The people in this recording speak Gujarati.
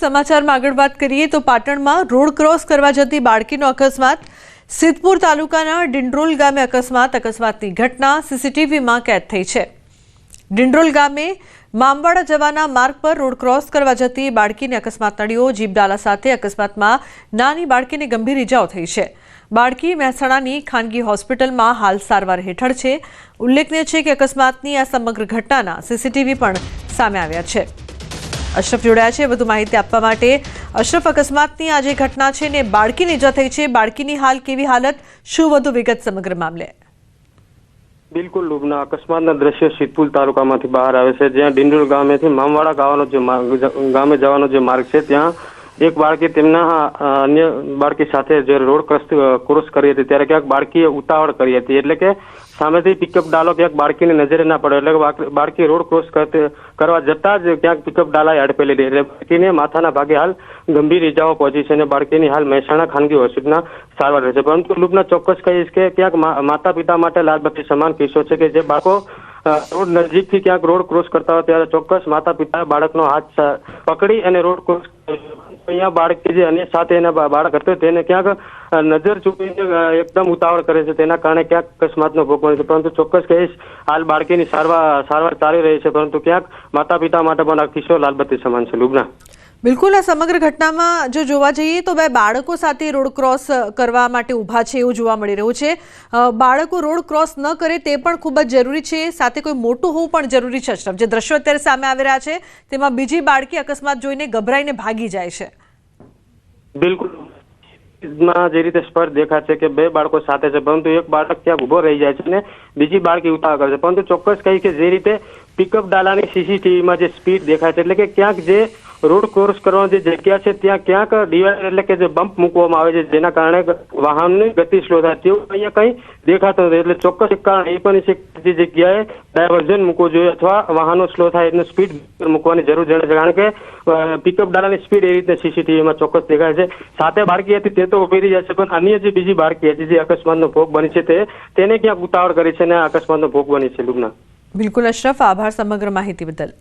સમાચારમાં આગળ વાત કરીએ તો પાટણમાં રોડ ક્રોસ કરવા જતી બાળકીનો અકસ્માત। સિદ્ધપુર તાલુકાના ડિંડરોલ ગામે અકસ્માતની ઘટના સીસીટીવીમાં કેદ થઈ છે। ડિંડરોલ ગામે મામવાડા જવાના માર્ગ પર રોડ ક્રોસ કરવા જતી બાળકીને અકસ્માત નડ્યો। જીપ ડાલા સાથે અકસ્માતમાં નાની બાળકીને ગંભીર ઇજાઓ થઈ છે। બાળકી મહેસાણાની ખાનગી હોસ્પિટલમાં હાલ સારવાર હેઠળ છે। ઉલ્લેખનીય છે કે અકસ્માતની આ સમગ્ર ઘટનાના સીસીટીવી પણ સામે આવ્યા છે। અશરફ જોડાયા છે વધુ માહિતી આપવા માટે। અશરફ, અકસ્માતની આ જે ઘટના છે ને બાળકીને ઇજા થઈ છે, બાળકીની હાલ કેવી હાલત, શું વધુ વિગત સમગ્ર મામલે? બિલકુલ લુબના, અકસ્માતના દ્રશ્યો સિદ્ધપુર તાલુકામાંથી બહાર આવે છે, જ્યાં ડિંડોલ ગામેથી મામવાડા ગામે જવાનો જે માર્ગ છે ત્યાં એક બાળકી તેમના અન્ય બાળકી સાથે જે રોડ ક્રોસ કરી હતી ત્યારે ક્યાંક બાળકીએ ઉતાવળ કરી હતી, એટલે કે સામેથી પિકઅપ ડાલો ક્યાંક બાળકીને નજરે ના પડે, એટલે કે બાળકી રોડ ક્રોસ કરવા જતા જ ક્યાંક પિકઅપ ડાલાએ અડફેલી હતી, એટલે બાળકીને માથાના ભાગે હાલ ગંભીર ઇજાઓ પહોંચી છે અને બાળકીની હાલ મહેસાણા ખાનગી હોસ્પિટલમાં સારવાર રહે છે। પરંતુ લુબના ચોક્કસ કહીશ કે ક્યાંક માતા પિતા માટે લાલબત્તી સમાન કિસ્સો છે કે જે બાળકો રોડ નજીકથી ક્યાંક રોડ ક્રોસ કરતા હોય ત્યારે ચોક્કસ માતા પિતાએ બાળકનો હાથ પકડી અને રોડ ક્રોસ અહીંયા બાળકી જે અન્ય સાથે એના બાળક હતો તેને ક્યાંક નજર ચૂકીને એકદમ ઉતાવળ કરે છે, તેના કારણે ક્યાંક અકસ્માતનો ભોગ બને છે। પરંતુ ચોક્કસ કહીશ હાલ બાળકીની સારવાર ચાલી રહી છે, પરંતુ ક્યાંક માતા પિતા માટે પણ આ કિસ્સો લાલબત્તી સમાન છે। લુબના, બિલકુલ, આ સમગ્ર ઘટનામાં જો જોવા જઈએ તો બે બાળકો સાથે રોડ ક્રોસ કરવા માટે ઊભા છે એવું જોવા મળી રહ્યું છે। બાળકો રોડ ક્રોસ ન કરે તે પણ ખૂબ જ જરૂરી છે, સાથે કોઈ મોટું હોવું પણ જરૂરી છે। અશરફ, જે દ્રશ્યો અત્યારે સામે આવી રહ્યા છે તેમાં બીજી બાળકી અકસ્માત જોઈને ગભરાઈને ભાગી જાય છે। બિલકુલ, જે રીતે સ્પષ્ટ દેખાય છે કે બે બાળકો સાથે છે, પરંતુ એક બાળક ત્યાં ઉભો રહી જાય છે અને બીજી બાળકી ઉતાવળ કરે છે। પરંતુ ચોક્કસ કહી કે જે રીતે પિકઅપ ડાલાની સીસીટીવીમાં જે સ્પીડ દેખાય છે, એટલે કે ક્યાંક જે રોડ ક્રોસ કરવાની જે જગ્યા છે ત્યાં ક્યાંક ડિવાઈડર એટલે કે જે બમ્પ મૂકવામાં આવે છે, જેના કારણે વાહનની ગતિ સ્લો થાય તેવું અહીંયા કંઈ દેખાતું નથી, એટલે ચોક્કસ એક કારણ એ પણ છે કે જે જગ્યાએ ડાયવર્ઝન મૂકવું જોઈએ અથવા વાહનો સ્લો થાય એટલે સ્પીડ મૂકવાની જરૂર જણાય છે, કારણ કે પિકઅપ ડાલાની સ્પીડ એ રીતે સીસીટીવીમાં ચોક્કસ દેખાય છે। સાથે બાળકી હતી તે તો ઉભી રહી જશે, પણ અન્ય જે બીજી બાળકી હતી જે અકસ્માતનો ભોગ બની છે તેને ક્યાંક ઉતાવળ કરી છે અને અકસ્માતનો ભોગ બની છે। લુબના, બિલકુલ અશરફ, આભાર સમગ્ર માહિતી બદલ।